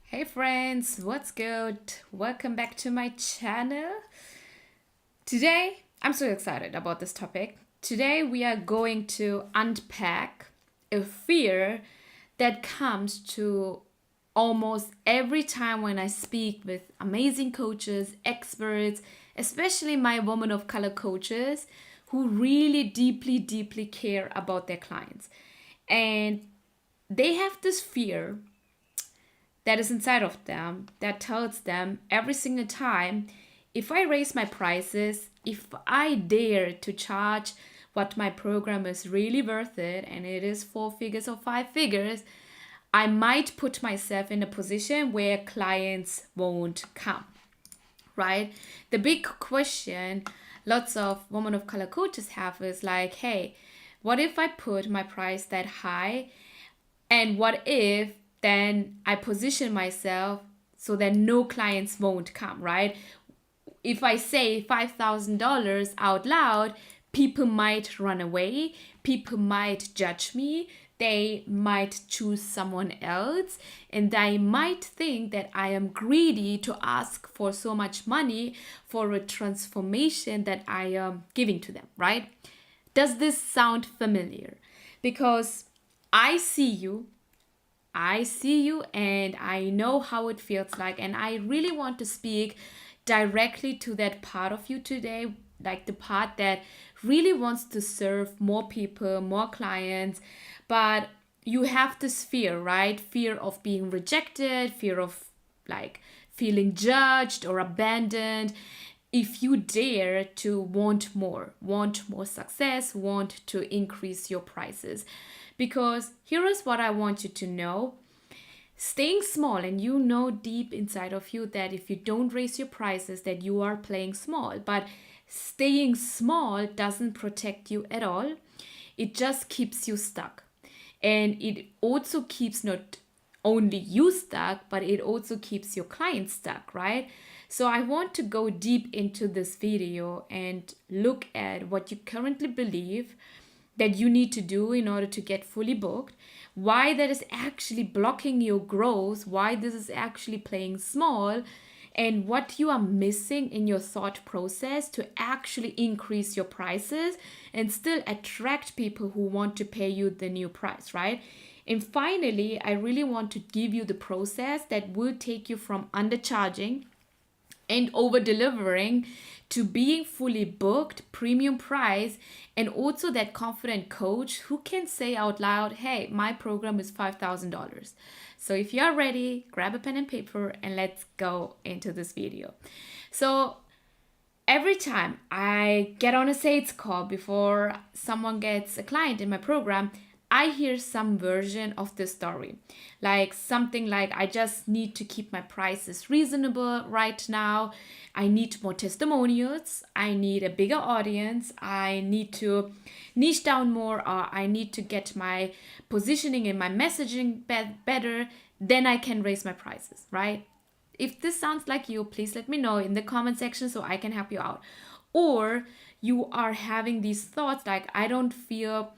Hey friends, what's good? Welcome back to my channel. Today, I'm so excited about this topic. Today, we are going to unpack a fear that comes to almost every time when I speak with amazing coaches, experts, especially my women of color coaches who really deeply care about their clients. And they have this fear that is inside of them that tells them every single time, if I raise my prices, if I dare to charge what my program is really worth it, and it is 4 figures or 5 figures, I might put myself in a position where clients won't come, right? The big question lots of women of color coaches have is like, hey, what if I put my price that high? And what if then I position myself so that no clients won't come, right? If I say $5,000 out loud, people might run away, people might judge me, they might choose someone else, and they might think that I am greedy to ask for so much money for a transformation that I am giving to them, right? Does this sound familiar? Because I see you, and I know how it feels like. And I really want to speak directly to that part of you today, like the part that really wants to serve more people, more clients. But you have this fear, right? Fear of being rejected, fear of like feeling judged or abandoned. If you dare to want more success, want to increase your prices. Because here is what I want you to know. Staying small, and you know deep inside of you that if you don't raise your prices that you are playing small, but staying small doesn't protect you at all. It just keeps you stuck. And it also keeps not only you stuck, but it also keeps your clients stuck, right? So I want to go deep into this video and look at what you currently believe that you need to do in order to get fully booked, why that is actually blocking your growth, why this is actually playing small, and what you are missing in your thought process to actually increase your prices and still attract people who want to pay you the new price, right? And finally, I really want to give you the process that will take you from undercharging and over delivering to being fully booked, premium price, and also that confident coach who can say out loud, hey, my program is $5,000. So if you're ready, grab a pen and paper and let's go into this video. So every time I get on a sales call before someone gets a client in my program, I hear some version of the story. Like something like, I just need to keep my prices reasonable right now. I need more testimonials. I need a bigger audience. I need to niche down more, or I need to get my positioning and my messaging better. Then I can raise my prices, right? If this sounds like you, please let me know in the comment section so I can help you out. Or you are having these thoughts like, I don't feel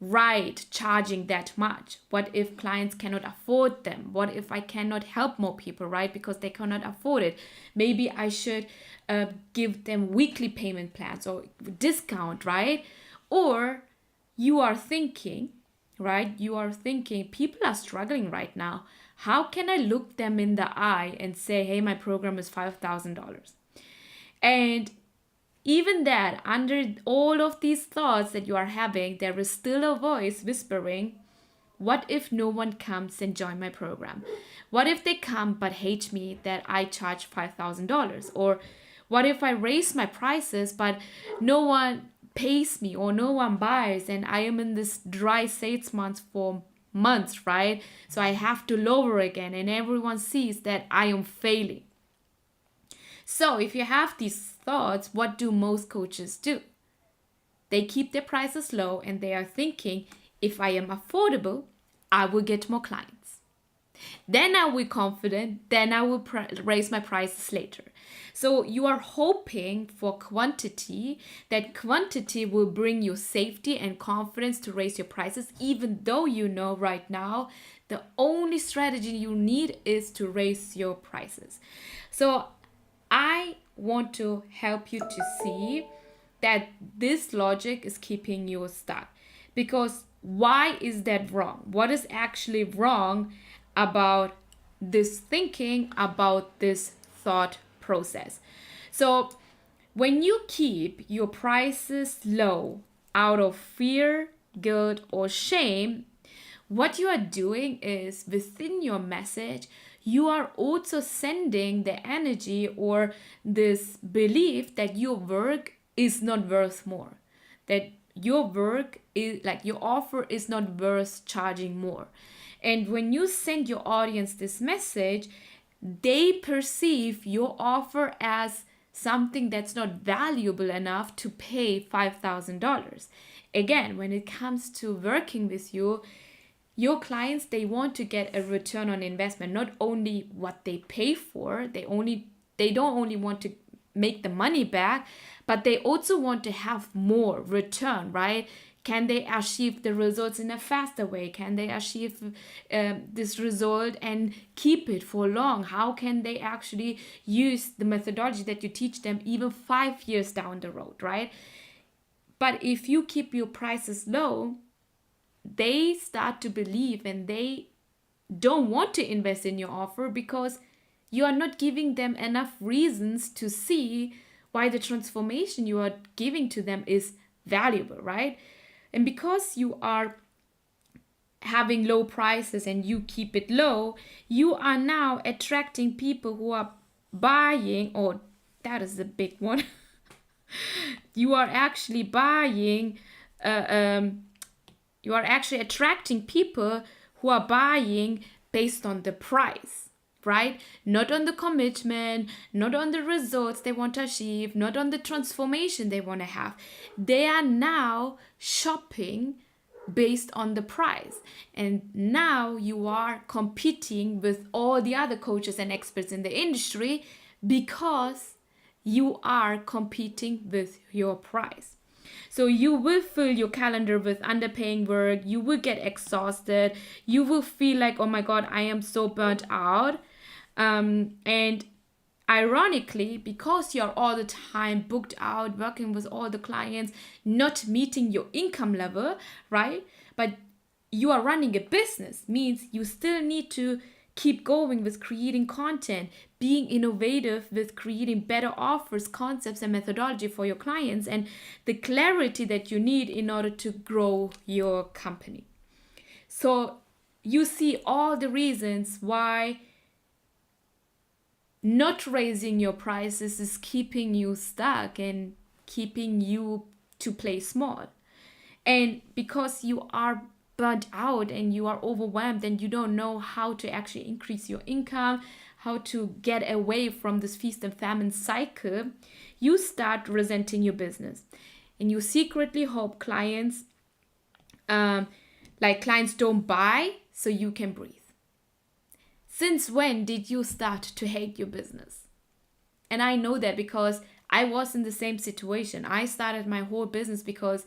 right charging that much. What if clients cannot afford them? What if I cannot help more people, right? Because they cannot afford it. Maybe I should give them weekly payment plans or discount, right? Or you are thinking, right? You are thinking people are struggling right now. How can I look them in the eye and say, hey, my program is $5,000? And even that, under all of these thoughts that you are having, there is still a voice whispering, what if no one comes and join my program? What if they come but hate me that I charge $5,000? Or what if I raise my prices but no one pays me or no one buys and I am in this dry sales month for months, right? So I have to lower again and everyone sees that I am failing. So if you have these thoughts, what do most coaches do? They keep their prices low and they are thinking, if I am affordable, I will get more clients. Then I will be confident, then I will raise my prices later. So you are hoping for quantity, that quantity will bring you safety and confidence to raise your prices, even though you know right now The only strategy you need is to raise your prices. So I want to help you to see that this logic is keeping you stuck. Because why is that wrong? What is actually wrong about this thinking, about this thought process? So when you keep your prices low out of fear, guilt, or shame, what you are doing is within your message, you are also sending the energy or this belief that your work is not worth more, that your work is like your offer is not worth charging more. And when you send your audience this message, they perceive your offer as something that's not valuable enough to pay $5,000. Again, when it comes to working with you, your clients, they want to get a return on investment, not only what they pay for. They don't only want to make the money back, but they also want to have more return, right? Can they achieve the results in a faster way? Can they achieve this result and keep it for long? How can they actually use the methodology that you teach them even 5 years down the road, right? But if you keep your prices low, they start to believe and they don't want to invest in your offer because you are not giving them enough reasons to see why the transformation you are giving to them is valuable, right? And because you are having low prices and you keep it low, you are now attracting people who are buying, or that is the big one. You are actually buying, you are actually attracting people who are buying based on the price, right? Not on the commitment, not on the results they want to achieve, not on the transformation they want to have. They are now shopping based on the price. And now you are competing with all the other coaches and experts in the industry because you are competing with your price. So you will fill your calendar with underpaying work. You will get exhausted. You will feel like, oh my God, I am so burnt out. And ironically, because you're all the time booked out, working with all the clients, not meeting your income level, right? But you are running a business, means you still need to keep going with creating content, being innovative with creating better offers, concepts, and methodology for your clients, and the clarity that you need in order to grow your company. So you see all the reasons why not raising your prices is keeping you stuck and keeping you to play small. And because you are burnt out and you are overwhelmed and you don't know how to actually increase your income, how to get away from this feast and famine cycle, you start resenting your business. And you secretly hope clients don't buy so you can breathe. Since when did you start to hate your business? And I know that because I was in the same situation. I started my whole business because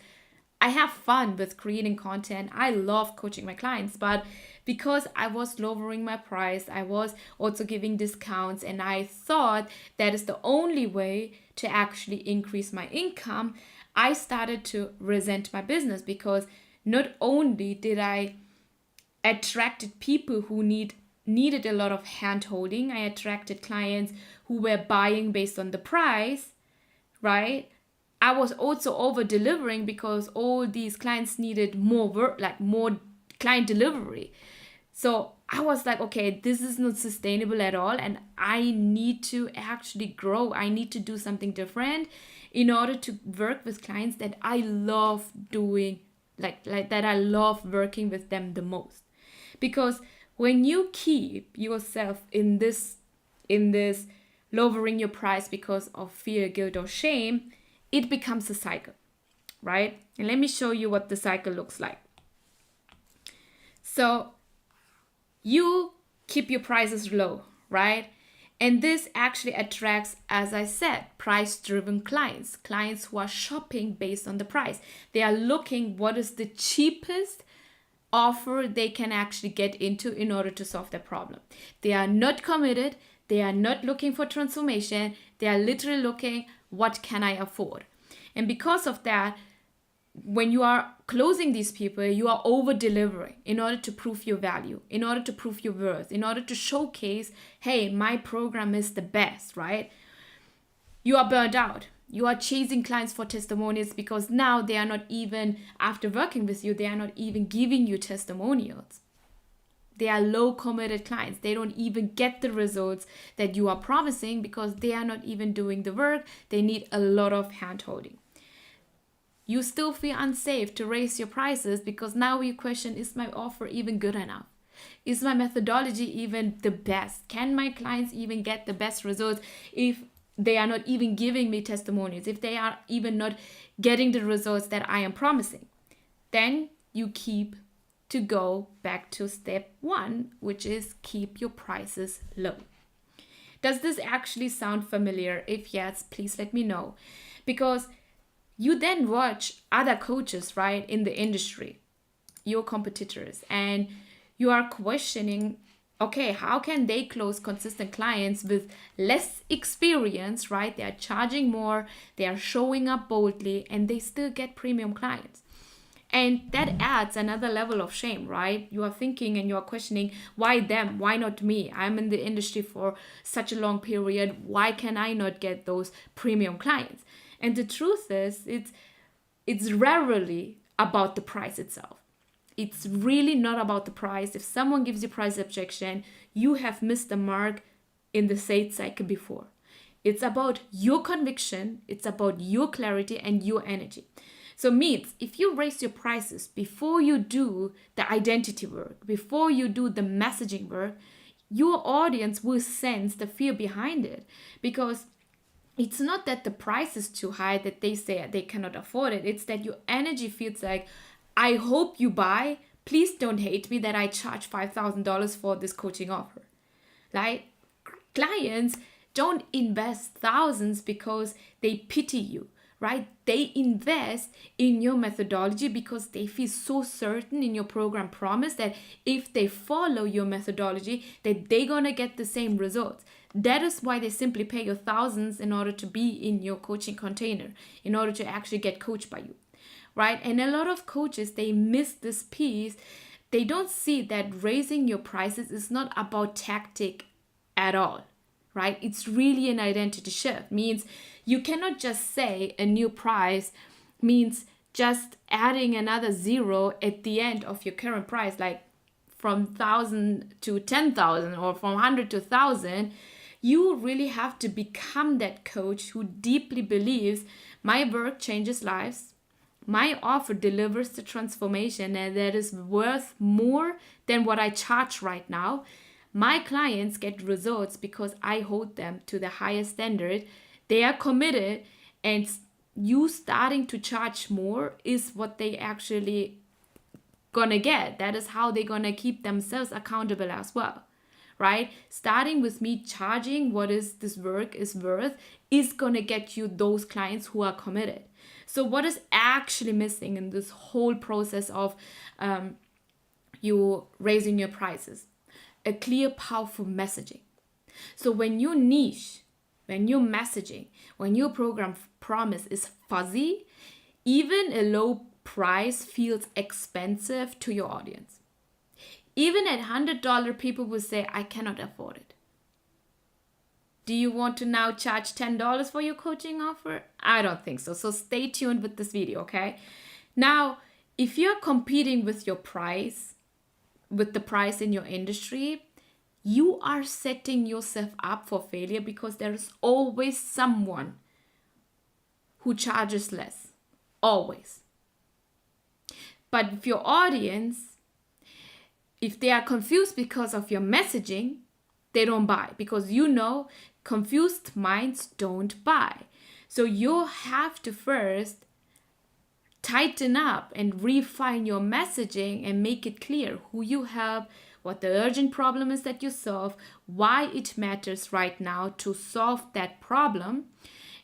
I have fun with creating content. I love coaching my clients, but because I was lowering my price, I was also giving discounts, and I thought that is the only way to actually increase my income, I started to resent my business because not only did I attracted people who needed a lot of hand holding, I attracted clients who were buying based on the price, right? I was also over delivering because all these clients needed more work, like more client delivery. So I was like, okay, this is not sustainable at all. And I need to actually grow. I need to do something different in order to work with clients that I love doing, like that I love working with them the most. Because when you keep yourself in this lowering your price because of fear, guilt, or shame, it becomes a cycle, right? And let me show you what the cycle looks like. So you keep your prices low, right? And this actually attracts, as I said, price-driven clients who are shopping based on the price. They are looking what is the cheapest offer they can actually get into in order to solve their problem. They are not committed. They are not looking for transformation. They are literally looking, what can I afford? And because of that, when you are closing these people, you are over delivering in order to prove your value, in order to prove your worth, in order to showcase, hey, my program is the best, right? You are burned out. You are chasing clients for testimonials because now they are not even, after working with you, they are not even giving you testimonials. They are low committed clients. They don't even get the results that you are promising because they are not even doing the work. They need a lot of hand holding. You still feel unsafe to raise your prices because now you question, is my offer even good enough? Is my methodology even the best? Can my clients even get the best results if they are not even giving me testimonials, if they are even not getting the results that I am promising? Then you keep to go back to step 1, which is keep your prices low. Does this actually sound familiar? If yes, please let me know. Because you then watch other coaches, right, in the industry, your competitors, and you are questioning, okay, how can they close consistent clients with less experience, right? They are charging more, they are showing up boldly, and they still get premium clients. And that adds another level of shame, right? You are thinking and you are questioning, why them? Why not me? I'm in the industry for such a long period. Why can I not get those premium clients? And the truth is, it's rarely about the price itself. It's really not about the price. If someone gives you price objection, you have missed the mark in the sales cycle before. It's about your conviction, it's about your clarity and your energy. So means if you raise your prices before you do the identity work, before you do the messaging work, your audience will sense the fear behind it, because it's not that the price is too high that they say they cannot afford it. It's that your energy feels like, I hope you buy. Please don't hate me that I charge $5,000 for this coaching offer. Like, clients don't invest thousands because they pity you, right? They invest in your methodology because they feel so certain in your program promise that if they follow your methodology, that they're gonna get the same results. That is why they simply pay you thousands in order to be in your coaching container, in order to actually get coached by you, right? And a lot of coaches, they miss this piece. They don't see that raising your prices is not about tactic at all, right? It's really an identity shift. Means you cannot just say a new price means just adding another zero at the end of your current price, like from 1,000 to 10,000 or from 100 to 1,000. You really have to become that coach who deeply believes my work changes lives, my offer delivers the transformation, and that is worth more than what I charge right now. My clients get results because I hold them to the highest standard. They are committed, and you starting to charge more is what they actually gonna get. That is how they're gonna keep themselves accountable as well, right? Starting with me charging what is this work is worth is gonna get you those clients who are committed. So what is actually missing in this whole process of you raising your prices? A clear, powerful messaging. So when your niche, when your messaging, when your program promise is fuzzy, even a low price feels expensive to your audience. Even at $100, people will say, I cannot afford it. Do you want to now charge $10 for your coaching offer? I don't think so. So stay tuned with this video, okay? Now, if you're competing with your price, with the price in your industry, you are setting yourself up for failure because there is always someone who charges less. Always. But if your audience, if they are confused because of your messaging, they don't buy, because confused minds don't buy. So you have to first tighten up and refine your messaging and make it clear who you help, what the urgent problem is that you solve, why it matters right now to solve that problem,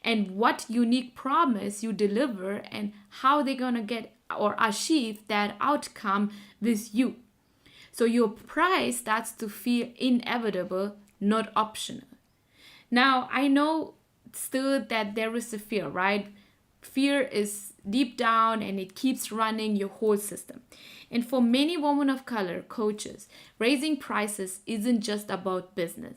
and what unique promise you deliver and how they're gonna get or achieve that outcome with you. So your price starts to feel inevitable, not optional. Now, I know still that there is a fear, right? Fear is deep down and it keeps running your whole system. And for many women of color coaches, raising prices isn't just about business.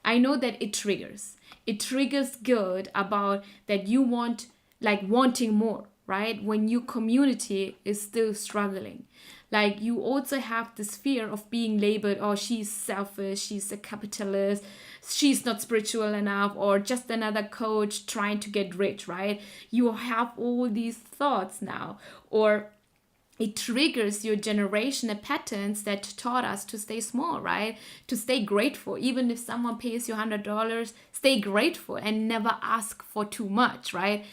I know that it triggers. It triggers guilt about that you want, like wanting more, right? When your community is still struggling. Like you also have this fear of being labeled, oh, she's selfish, she's a capitalist, she's not spiritual enough, or just another coach trying to get rich, right? You have all these thoughts now. Or it triggers your generational patterns that taught us to stay small, right? To stay grateful. Even if someone pays you $100, stay grateful and never ask for too much, right?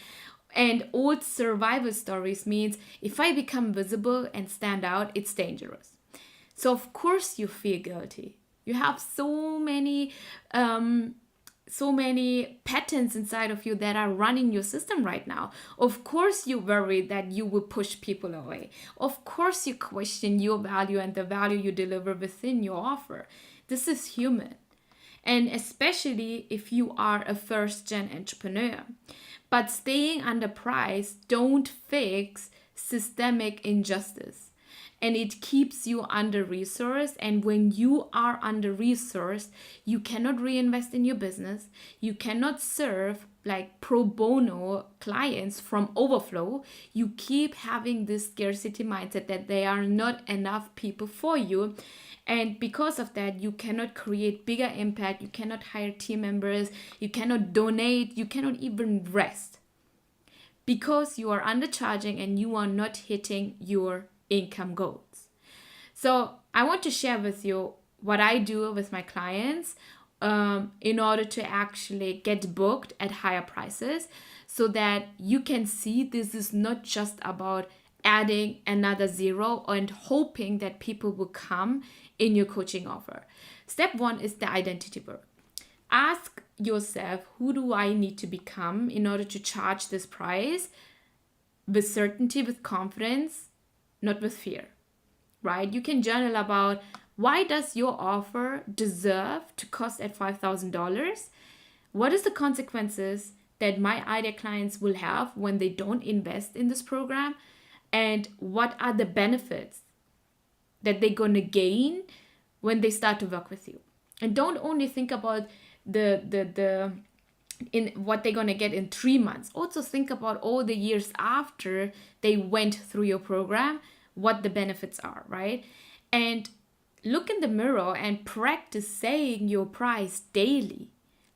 And old survival stories means if I become visible and stand out, it's dangerous. So of course you feel guilty. You have so many patterns inside of you that are running your system right now. Of course you worry that you will push people away. Of course you question your value and the value you deliver within your offer. This is human. And especially if you are a first-gen entrepreneur. But staying underpriced don't fix systemic injustice. And it keeps you under-resourced. And when you are under-resourced, you cannot reinvest in your business. You cannot serve like pro bono clients from overflow. You keep having this scarcity mindset that there are not enough people for you. And because of that, you cannot create bigger impact. You cannot hire team members. You cannot donate. You cannot even rest. Because you are undercharging and you are not hitting your income goals. So I want to share with you what I do with my clients in order to actually get booked at higher prices so that you can see this is not just about adding another zero and hoping that people will come in your coaching offer. Step one is the identity work. Ask yourself, who do I need to become in order to charge this price with certainty, with confidence, not with fear, right? You can journal about why does your offer deserve to cost at $5,000? What is the consequences that my ideal clients will have when they don't invest in this program? And what are the benefits that they're going to gain when they start to work with you? And don't only think about the in what they're going to get in 3 months. Also think about all the years after they went through your program, what the benefits are, right? And look in the mirror and practice saying your price daily.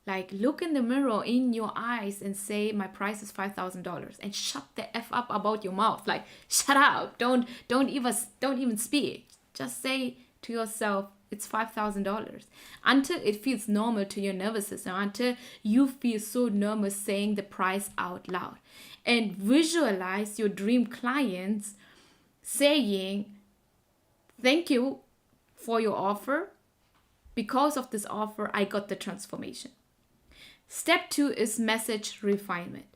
Like look in the mirror in your eyes and say my price is $5,000 and shut the F up about your mouth. Like shut up. Don't even speak. Just say to yourself it's $5,000 until it feels normal to your nervous system, until you feel so normal saying the price out loud. And visualize your dream clients saying, thank you for your offer. Because of this offer, I got the transformation. Step 2 is message refinement.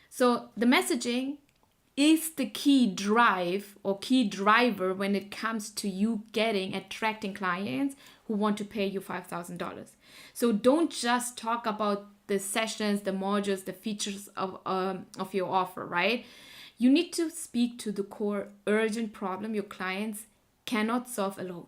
So the messaging is the key drive or key driver when it comes to you attracting clients who want to pay you $5,000. So don't just talk about the sessions, the modules, the features of your offer, right? You need to speak to the core urgent problem your clients cannot solve alone.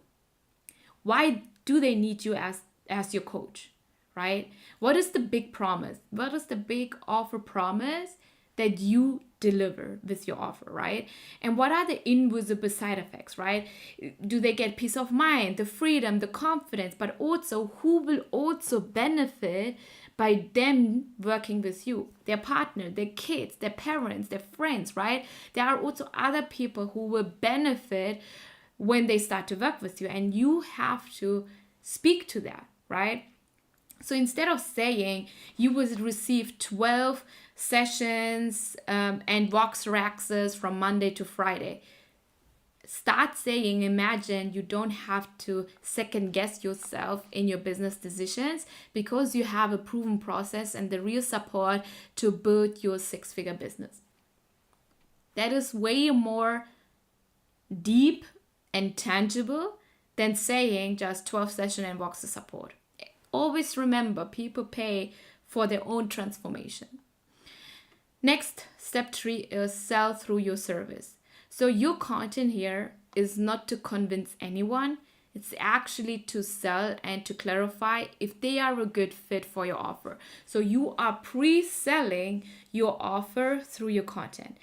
Why do they need you as your coach, right? What is the big promise? What is the big offer promise that you deliver with your offer, right? And what are the invisible side effects, right? Do they get peace of mind, the freedom, the confidence, but also who will also benefit by them working with you? Their partner, their kids, their parents, their friends, right? There are also other people who will benefit when they start to work with you, and you have to speak to that, right? So instead of saying you will receive 12 sessions and Voxer access from Monday to Friday, start saying, imagine you don't have to second guess yourself in your business decisions because you have a proven process and the real support to build your 6-figure business. That is way more deep and tangible than saying just 12 session and box of support. Always remember, people pay for their own transformation. Next, step 3 is sell through your service. So your content here is not to convince anyone. It's actually to sell and to clarify if they are a good fit for your offer. So you are pre-selling your offer through your content.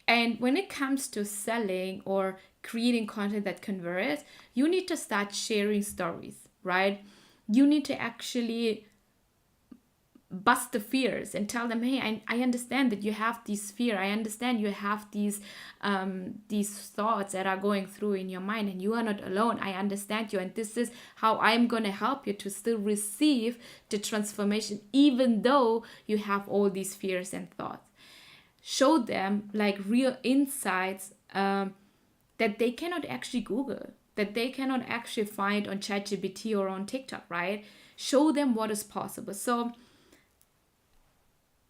And when it comes to selling or creating content that converts, you need to start sharing stories, right? You need to actually bust the fears and tell them, hey, I understand that you have this fear. I understand you have these thoughts that are going through in your mind, and you are not alone. I understand you, and this is how I'm going to help you to still receive the transformation, even though you have all these fears and thoughts. Show them like real insights that they cannot actually Google, that they cannot actually find on ChatGPT or on TikTok, right? Show them what is possible. So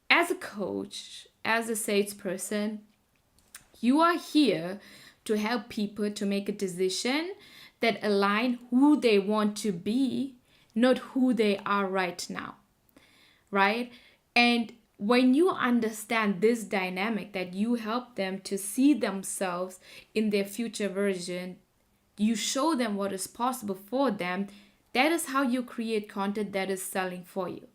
as a coach, as a salesperson, you are here to help people to make a decision that align who they want to be, not who they are right now, right? And when you understand this dynamic, that you help them to see themselves in their future version, you show them what is possible for them, that is how you create content that is selling for you.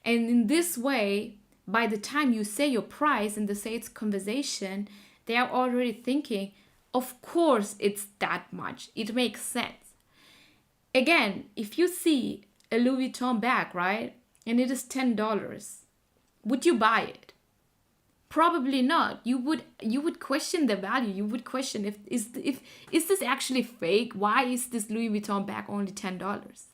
And in this way, by the time you say your price in the sales conversation, they are already thinking, of course it's that much. It makes sense. Again, if you see a Louis Vuitton bag, right, and it is $10, would you buy it? Probably not. You would question the value. You would question if is this actually fake? Why is this Louis Vuitton bag only $10?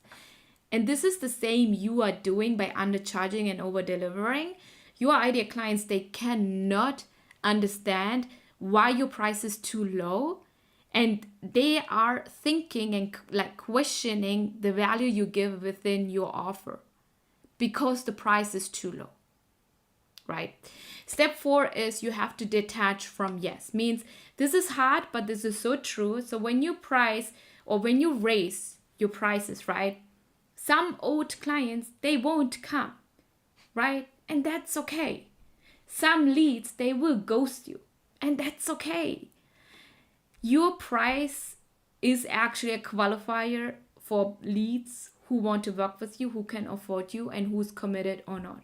And this is the same you are doing by undercharging and over-delivering. Your ideal clients, they cannot understand why your price is too low, and they are thinking and like questioning the value you give within your offer because the price is too low, right? Step 4 is you have to detach from yes. Means this is hard, but this is so true. So when you price or when you raise your prices, right, some old clients, they won't come, right? And that's okay. Some leads, they will ghost you, and that's okay. Your price is actually a qualifier for leads who want to work with you, who can afford you, and who's committed or not.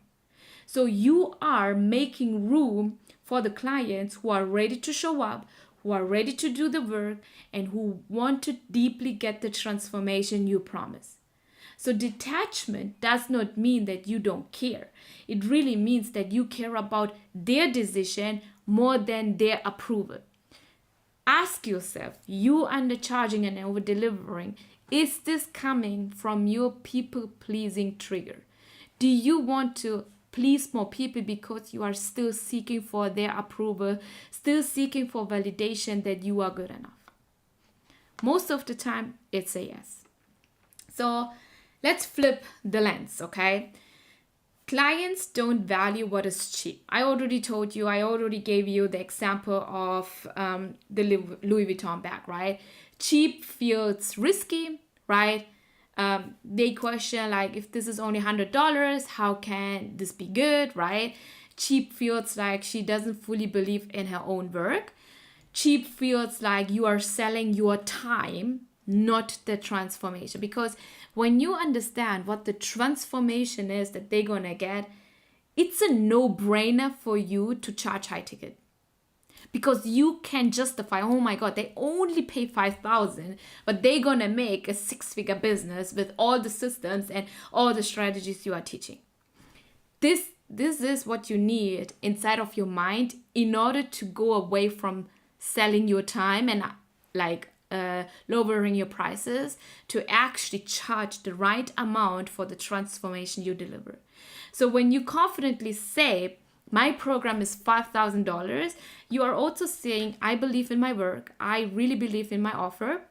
So you are making room for the clients who are ready to show up, who are ready to do the work, and who want to deeply get the transformation you promise. So detachment does not mean that you don't care. It really means that you care about their decision more than their approval. Ask yourself, you undercharging and over-delivering, is this coming from your people-pleasing trigger? Do you want to please more people because you are still seeking for their approval, still seeking for validation that you are good enough? Most of the time, it's a yes. So let's flip the lens, okay? Clients don't value what is cheap. I already told you, I already gave you the example of the Louis Vuitton bag, right? Cheap feels risky, right? They question like, if this is only $100, how can this be good, right? Cheap feels like she doesn't fully believe in her own work. Cheap feels like you are selling your time, not the transformation. Because when you understand what the transformation is that they're gonna get, it's a no-brainer for you to charge high ticket. Because you can justify, oh my God, they only pay $5,000, but they're gonna make a 6-figure business with all the systems and all the strategies you are teaching. This is what you need inside of your mind in order to go away from selling your time and lowering your prices to actually charge the right amount for the transformation you deliver. So when you confidently say, my program is $5,000, you are also saying, I believe in my work. I really believe in my offer.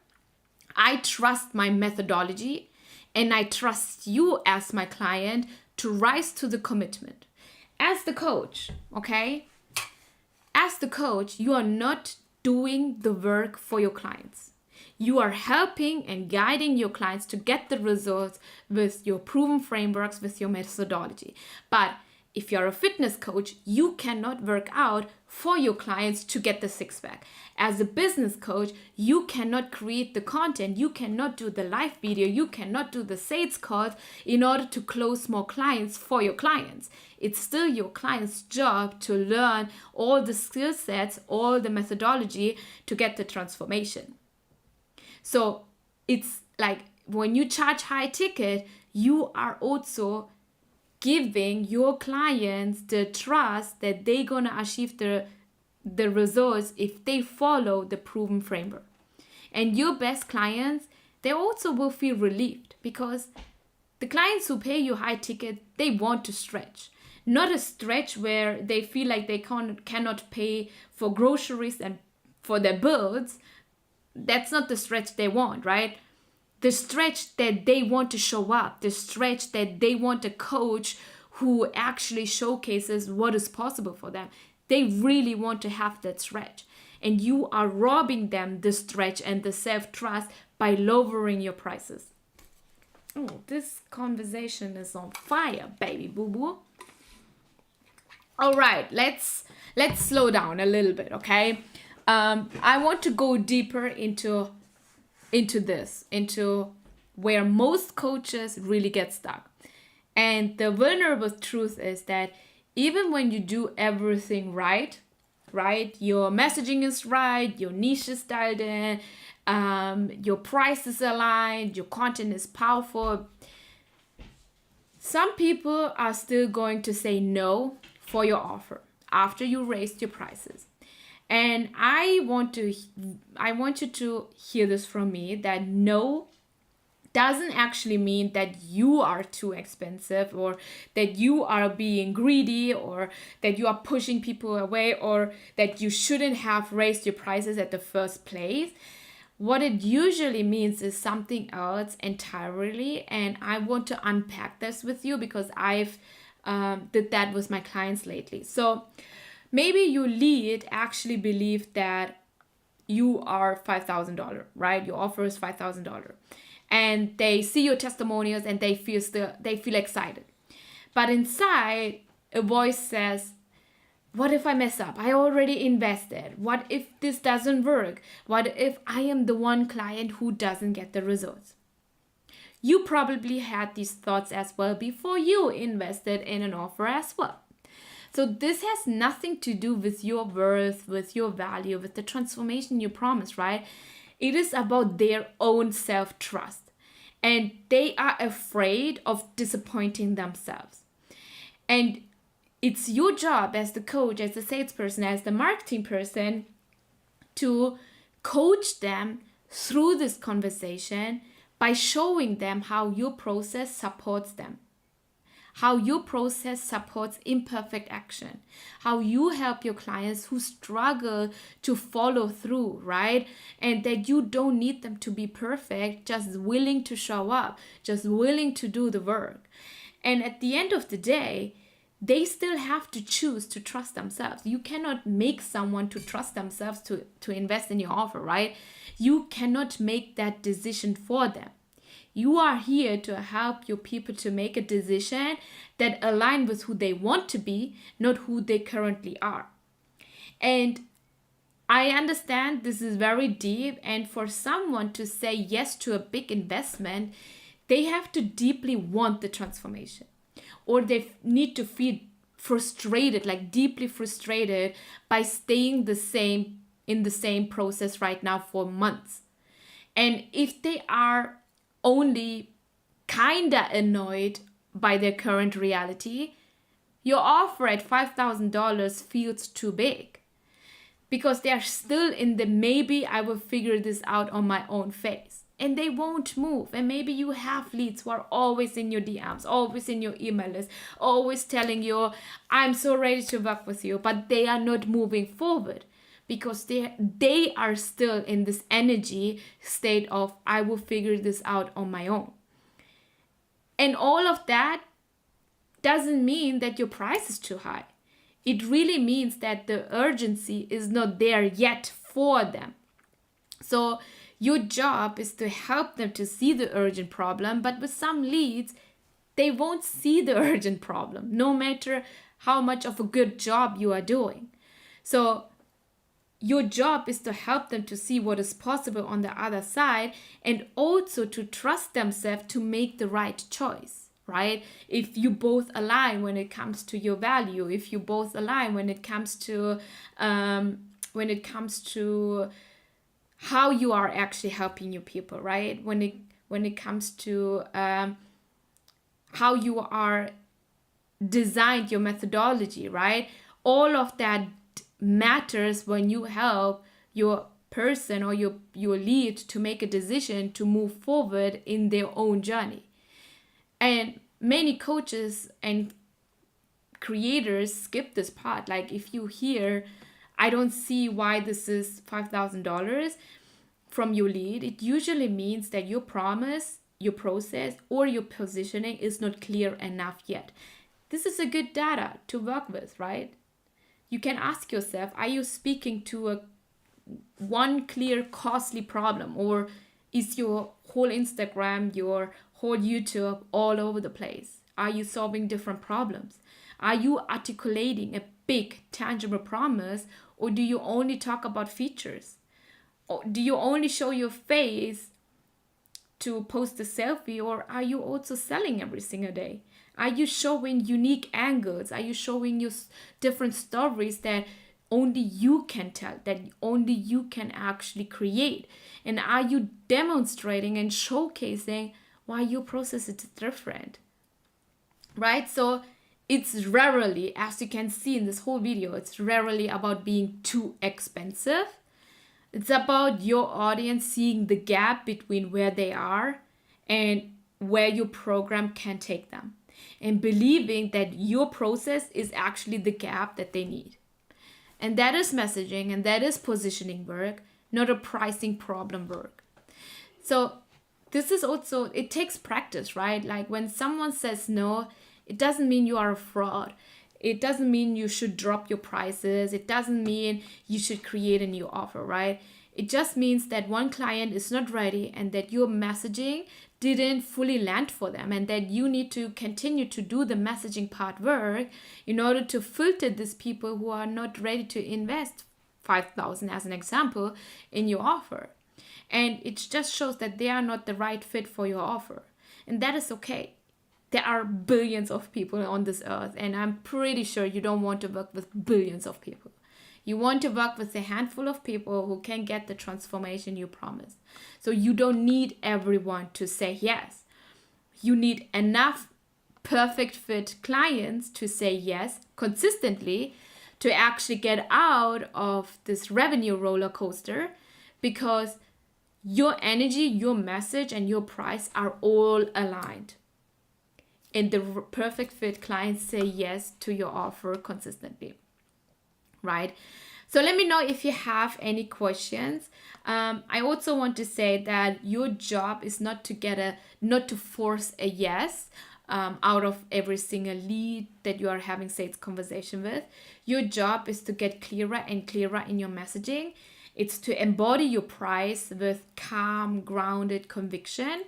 I trust my methodology, and I trust you as my client to rise to the commitment. As the coach, okay? As the coach, you are not doing the work for your clients. You are helping and guiding your clients to get the results with your proven frameworks, with your methodology. But if you're a fitness coach, you cannot work out for your clients to get the six pack. As a business coach, you cannot create the content, you cannot do the live video, you cannot do the sales calls in order to close more clients for your clients. It's still your client's job to learn all the skill sets, all the methodology to get the transformation. So it's like when you charge high ticket, you are also giving your clients the trust that they're gonna achieve the results if they follow the proven framework. And your best clients, they also will feel relieved, because the clients who pay you high ticket, they want to stretch. Not a stretch where they feel like they cannot pay for groceries and for their bills. That's not the stretch they want, right? The stretch that they want to show up, the stretch that they want a coach who actually showcases what is possible for them. They really want to have that stretch. And you are robbing them the stretch and the self-trust by lowering your prices. Oh, this conversation is on fire, baby boo-boo. All right, let's slow down a little bit, okay? I want to go deeper into where most coaches really get stuck. And the vulnerable truth is that even when you do everything right, your messaging is right, your niche is dialed in, your price is aligned, your content is powerful, some people are still going to say no for your offer after you raised your prices. And I want you to hear this from me, that no doesn't actually mean that you are too expensive, or that you are being greedy, or that you are pushing people away, or that you shouldn't have raised your prices at the first place. What it usually means is something else entirely, and I want to unpack this with you because I've did that with my clients lately. So maybe your lead actually believed that you are $5,000, right? Your offer is $5,000. And they see your testimonials and they feel excited. But inside, a voice says, what if I mess up? I already invested. What if this doesn't work? What if I am the one client who doesn't get the results? You probably had these thoughts as well before you invested in an offer as well. So this has nothing to do with your worth, with your value, with the transformation you promised, right? It is about their own self-trust. And they are afraid of disappointing themselves. And it's your job as the coach, as the salesperson, as the marketing person to coach them through this conversation by showing them how your process supports them, how your process supports imperfect action, how you help your clients who struggle to follow through, right? And that you don't need them to be perfect, just willing to show up, just willing to do the work. And at the end of the day, they still have to choose to trust themselves. You cannot make someone to trust themselves to invest in your offer, right? You cannot make that decision for them. You are here to help your people to make a decision that aligns with who they want to be, not who they currently are. And I understand this is very deep, and for someone to say yes to a big investment, they have to deeply want the transformation, or they need to feel frustrated, like deeply frustrated by staying in the same process right now for months. And if they are only kinda annoyed by their current reality, your offer at $5,000 feels too big, because they are still in the maybe I will figure this out on my own phase, and they won't move. And maybe you have leads who are always in your DMs, always in your email list, always telling you, I'm so ready to work with you, but they are not moving forward because they are still in this energy state of I will figure this out on my own. And all of that doesn't mean that your price is too high. It really means that the urgency is not there yet for them. So your job is to help them to see the urgent problem, but with some leads, they won't see the urgent problem, no matter how much of a good job you are doing. So your job is to help them to see what is possible on the other side, and also to trust themselves to make the right choice, right? If you both align when it comes to your value, if you both align when it comes to how you are actually helping your people, right? When it comes to how you are designed your methodology, right? All of that matters when you help your person or your lead to make a decision to move forward in their own journey. And many coaches and creators skip this part. Like, if you hear, I don't see why this is $5,000 from your lead, it usually means that your promise, your process, or your positioning is not clear enough yet. This is a good data to work with, right? You can ask yourself, are you speaking to one clear costly problem, or is your whole Instagram, your whole YouTube all over the place? Are you solving different problems? Are you articulating a big tangible promise, or do you only talk about features? Or do you only show your face to post a selfie, or are you also selling every single day? Are you showing unique angles? Are you showing your different stories that only you can tell, that only you can actually create? And are you demonstrating and showcasing why your process is different? Right? So it's rarely, as you can see in this whole video, it's rarely about being too expensive. It's about your audience seeing the gap between where they are and where your program can take them, and believing that your process is actually the gap that they need. And that is messaging, and that is positioning work, not a pricing problem work. So this is also, it takes practice, right? Like, when someone says no, it doesn't mean you are a fraud. It doesn't mean you should drop your prices. It doesn't mean you should create a new offer, right? It just means that one client is not ready, and that your messaging didn't fully land for them, and that you need to continue to do the messaging part work in order to filter these people who are not ready to invest 5,000 as an example in your offer. And it just shows that they are not the right fit for your offer. And that is okay. There are billions of people on this earth, and I'm pretty sure you don't want to work with billions of people. You want to work with a handful of people who can get the transformation you promised. So you don't need everyone to say yes. You need enough perfect fit clients to say yes consistently to actually get out of this revenue roller coaster, because your energy, your message, and your price are all aligned. And the perfect fit clients say yes to your offer consistently, right? So let me know if you have any questions. I also want to say that your job is not to force a yes out of every single lead that you are having sales conversation with. Your job is to get clearer and clearer in your messaging. It's to embody your price with calm, grounded conviction.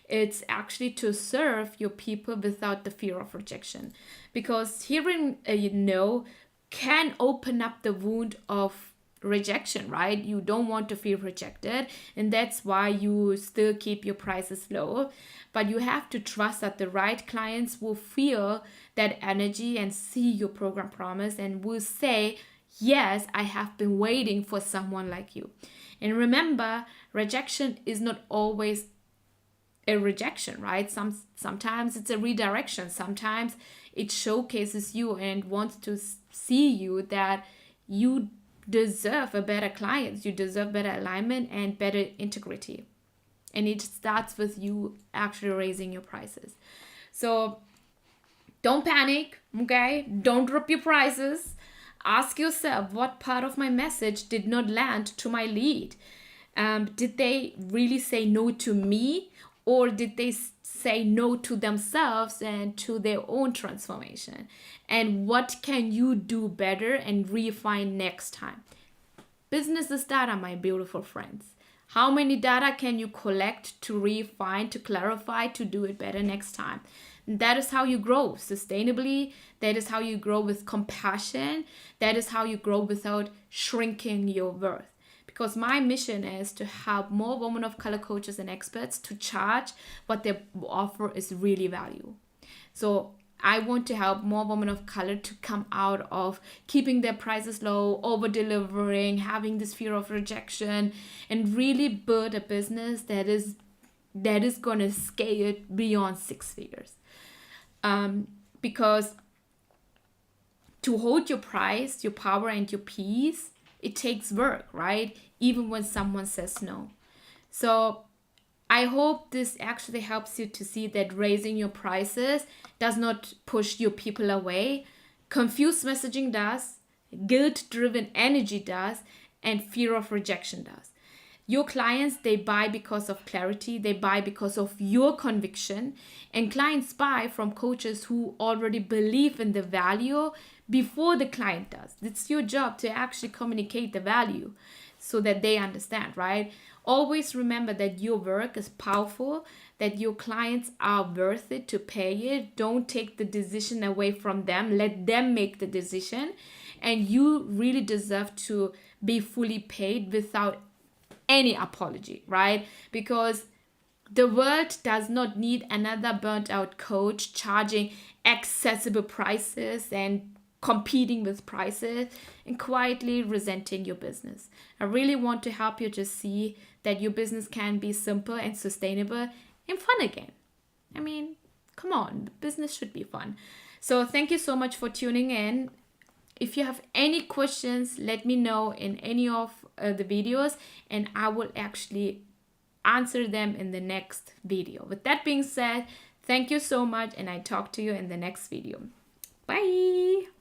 It's actually to serve your people without the fear of rejection. Because hearing a no can open up the wound of rejection, right? You don't want to feel rejected, and that's why you still keep your prices low. But you have to trust that the right clients will feel that energy and see your program promise and will say, yes, I have been waiting for someone like you. And remember, rejection is not always a rejection, right? Sometimes it's a redirection. Sometimes it showcases you and wants to see you that you deserve a better client, you deserve better alignment and better integrity. And it starts with you actually raising your prices. So don't panic, okay? Don't drop your prices. Ask yourself, what part of my message did not land to my lead? Did they really say no to me? Or did they say no to themselves and to their own transformation? And what can you do better and refine next time? Business is data, my beautiful friends. How many data can you collect to refine, to clarify, to do it better next time? That is how you grow sustainably. That is how you grow with compassion. That is how you grow without shrinking your worth. Because my mission is to help more women of color coaches and experts to charge what their offer is really value. So I want to help more women of color to come out of keeping their prices low, over delivering, having this fear of rejection, and really build a business that is going to scale it beyond 6 figures. Because to hold your price, your power, and your peace, it takes work, right? Even when someone says no. So I hope this actually helps you to see that raising your prices does not push your people away. Confused messaging does, guilt-driven energy does, and fear of rejection does. Your clients, they buy because of clarity, they buy because of your conviction, and clients buy from coaches who already believe in the value before the client does. It's your job to actually communicate the value so that they understand, right? Always remember that your work is powerful, that your clients are worth it to pay it. Don't take the decision away from them. Let them make the decision. And you really deserve to be fully paid without any apology, right? Because the world does not need another burnt out coach charging accessible prices and competing with prices and quietly resenting your business. I really want to help you to see that your business can be simple and sustainable and fun again. I mean, come on, business should be fun. So thank you so much for tuning in. If you have any questions, let me know in any of the videos, and I will actually answer them in the next video. With that being said, thank you so much, and I talk to you in the next video. Bye.